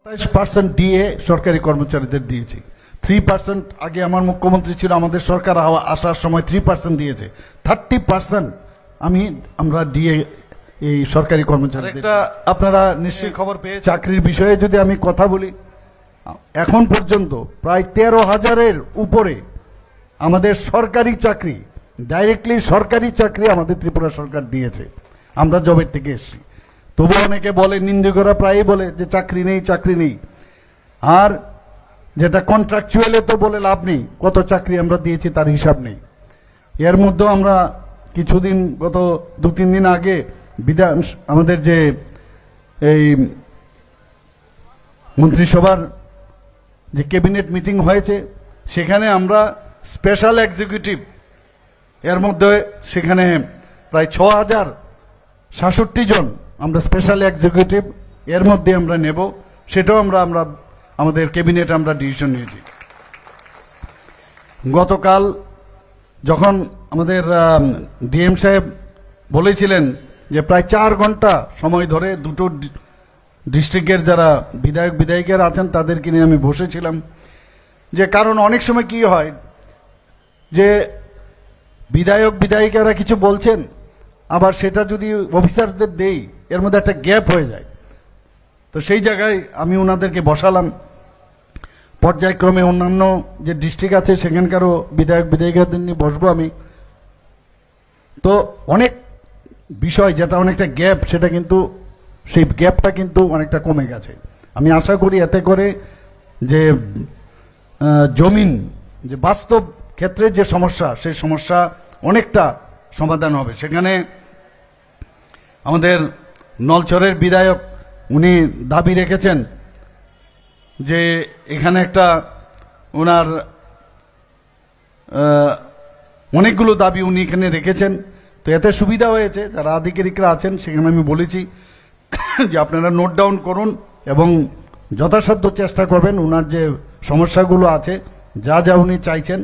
27% DA সরকারি কর্মচারীদের দিয়েছি। 3% আগে আমার মুখ্যমন্ত্রী ছিল, আমাদের সরকার আসার সময় 3% দিয়েছে। 30% আমরা ডিএ এই সরকারি কর্মচারী। আপনারা নিশ্চয়ই খবর পেয়ে চাকরির বিষয়ে যদি আমি কথা বলি, এখন পর্যন্ত প্রায় 13,000-এর উপরে আমাদের সরকারি চাকরি, ডাইরেক্টলি সরকারি চাকরি আমাদের ত্রিপুরা সরকার দিয়েছে। আমরা জবের থেকে এসেছি। তবু অনেকে বলে, নিন্দুকরা প্রায়ই বলে যে চাকরি নেই, চাকরি নেই। আর যেটা কন্ট্রাকচুয়ালে তো বলে লাভ নেই, কত চাকরি আমরা দিয়েছি তার হিসাব নেই। এর মধ্যেও আমরা কিছুদিন, গত 2-3 দিন আগে আমাদের যে এই মন্ত্রিসভার যে ক্যাবিনেট মিটিং হয়েছে, সেখানে আমরা স্পেশাল এক্সিকিউটিভ, এর মধ্যে সেখানে প্রায় 6,066 জন আমরা স্পেশাল এক্সিকিউটিভ এর মধ্যে আমরা নেব। সেটাও আমরা আমাদের ক্যাবিনেট আমরা ডিসিশন নিয়েছি। গতকাল যখন আমাদের ডিএম সাহেব বলেছিলেন যে প্রায় 4 ঘন্টা সময় ধরে দুটো ডিস্ট্রিক্টের যারা বিধায়ক বিধায়িকারা আছেন তাদেরকে নিয়ে আমি বসেছিলাম। যে কারণ অনেক সময় কি হয় যে বিধায়ক বিধায়িকারা কিছু বলছেন, আবার সেটা যদি অফিসারদের দেই, এর মধ্যে একটা গ্যাপ হয়ে যায়। তো সেই জায়গায় আমি ওনাদেরকে বসালাম। পর্যায়ক্রমে অন্যান্য যে ডিস্ট্রিক্ট আছে সেখানকারও বিধায়ক বিধায়িকাদের নিয়ে বসবো আমি। তো অনেক বিষয় যেটা অনেকটা গ্যাপ, সেটা কিন্তু সেই গ্যাপটা কিন্তু অনেকটা কমে গেছে। আমি আশা করি এতে করে যে জমিন, যে বাস্তব ক্ষেত্রে যে সমস্যা, সেই সমস্যা অনেকটা সমাধান হবে। সেখানে আমাদের নলছরের বিধায়ক উনি দাবি রেখেছেন যে এখানে একটা ওনার অনেকগুলো দাবি উনি এখানে রেখেছেন। তো এতে সুবিধা হয়েছে, যারা আধিকারিকরা আছেন সেখানে আমি বলেছি যে আপনারা নোট ডাউন করুন এবং যথাসাধ্য চেষ্টা করবেন ওনার যে সমস্যাগুলো আছে, যা যা উনি চাইছেন,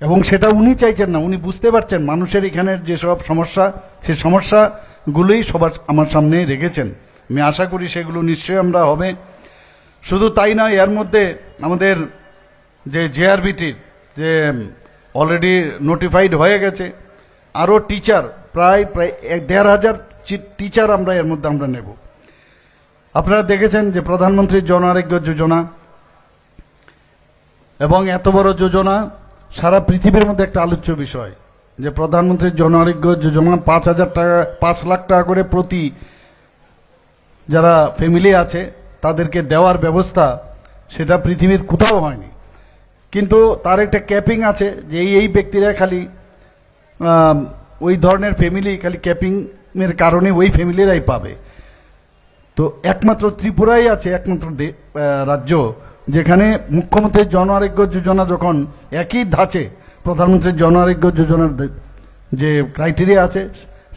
এবং সেটা উনি চাইছেন না, উনি বুঝতে পারছেন মানুষের এখানের যেসব সমস্যা, সেই সমস্যাগুলোই সবার আমার সামনে রেখেছেন। আমি আশা করি সেগুলো নিশ্চয়ই আমরা হবে। শুধু তাই নয়, এর মধ্যে আমাদের যে জেআরবিটির যে অলরেডি নোটিফাইড হয়ে গেছে, আরও টিচার প্রায় 1,500 টিচার আমরা এর মধ্যে আমরা নেব। আপনারা দেখেছেন যে প্রধানমন্ত্রী জন আরোগ্য যোজনা, এবং এত বড় যোজনা সারা পৃথিবীর মধ্যে একটা আলোচ্য বিষয়, যে প্রধানমন্ত্রী জন আরোগ্য যোজনা 5 লাখ টাকা করে প্রতি যারা ফ্যামিলি আছে তাদেরকে দেওয়ার ব্যবস্থা, সেটা পৃথিবীর কোথাও হয়নি। কিন্তু তার একটা ক্যাপিং আছে যে এই ব্যক্তিরা খালি ওই ধরনের ফ্যামিলি খালি ক্যাপিংয়ের কারণে ওই ফ্যামিলিরাই পাবে। তো একমাত্র ত্রিপুরাই আছে একমাত্র রাজ্য যেখানে মুখ্যমন্ত্রীর জন আরোগ্য যোজনা যখন একই ধাঁচে প্রধানমন্ত্রীর জন আরোগ্য যোজনার যে ক্রাইটেরিয়া আছে,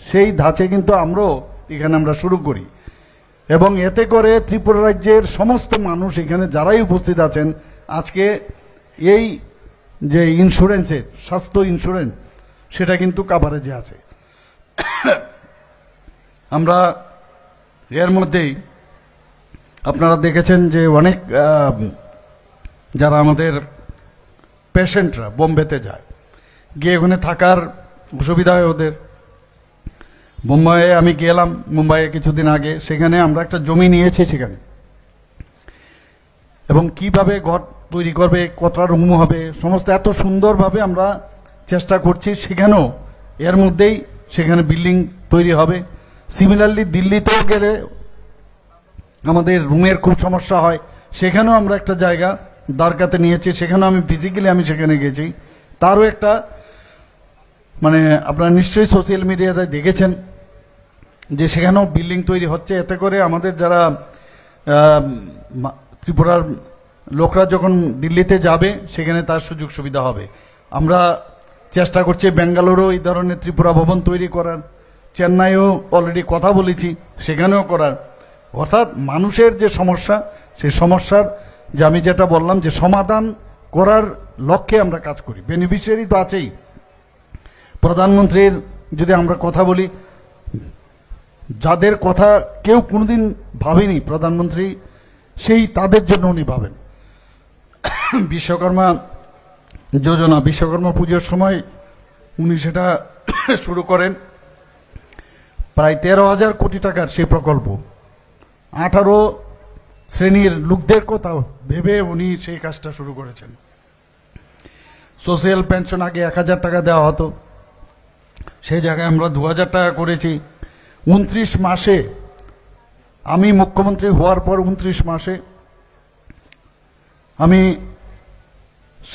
সেই ধাঁচে কিন্তু আমরাও এখানে আমরা শুরু করি। এবং এতে করে ত্রিপুরা রাজ্যের সমস্ত মানুষ এখানে যারাই উপস্থিত আছেন আজকে এই যে ইন্স্যুরেন্সের, স্বাস্থ্য ইন্স্যুরেন্স, সেটা কিন্তু কাভারেজে আছে। আমরা এর মধ্যেই আপনারা দেখেছেন যে অনেক যারা আমাদের পেশেন্টরা বোম্বেতে যায়, গিয়ে ওখানে থাকার অসুবিধা হয় ওদের। মুম্বাইয়ে আমি গেলাম, মুম্বাইয়ে কিছুদিন আগে, সেখানে আমরা একটা জমি নিয়েছি সেখানে, এবং কিভাবে ঘর তৈরি করবে, কতটা রুম হবে, সমস্ত এত সুন্দরভাবে আমরা চেষ্টা করছি। সেখানেও এর মধ্যেই সেখানে বিল্ডিং তৈরি হবে। সিমিলারলি দিল্লিতেও গেলে আমাদের রুমের খুব সমস্যা হয়, সেখানেও আমরা একটা জায়গা দ্বারকাতে নিয়েছি, সেখানেও আমি ফিজিক্যালি আমি সেখানে গেছি। তারও একটা মানে আপনারা নিশ্চয়ই সোশ্যাল মিডিয়াতে দেখেছেন যে সেখানেও বিল্ডিং তৈরি হচ্ছে। এতে করে আমাদের যারা ত্রিপুরার লোকরা যখন দিল্লিতে যাবে সেখানে তার সুযোগ সুবিধা হবে। আমরা চেষ্টা করছি বেঙ্গালুরু এই ধরনের ত্রিপুরা ভবন তৈরি করার, চেন্নাইও অলরেডি কথা বলেছি সেখানেও করার। অর্থাৎ মানুষের যে সমস্যা, সেই সমস্যার যে আমি যেটা বললাম যে সমাধান করার লক্ষ্যে আমরা কাজ করি। বেনিফিশিয়ারি তো আছেই। প্রধানমন্ত্রীর যদি আমরা কথা বলি, যাদের কথা কেউ কোনোদিন ভাবেনি প্রধানমন্ত্রী সেই তাদের জন্য উনি ভাবেন। বিশ্বকর্মা যোজনা, বিশ্বকর্মা পুজোর সময় উনি সেটা শুরু করেন। প্রায় 13,000 কোটি টাকার সেই প্রকল্প, 18 শ্রেণীর লোকদের কথা ভেবে উনি সেই কাজটা শুরু করেছেন। সোশিয়াল পেনশন আগে 1,000 টাকা দেওয়া হতো, সেই জায়গায় আমরা 2,000 টাকা করেছি। 29 মাসে, আমি মুখ্যমন্ত্রী হওয়ার পর 29 মাসে আমি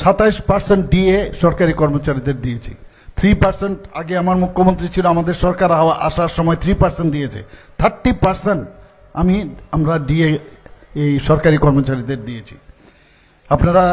27% ডিএ সরকারি কর্মচারীদের দিয়েছি। 3% আগে আমার মুখ্যমন্ত্রী ছিল, আমাদের সরকার আসার সময় 3% দিয়েছে। 30% আমরা ডিএ এই সরকারি কর্মচারীদের দিয়েছি। আপনারা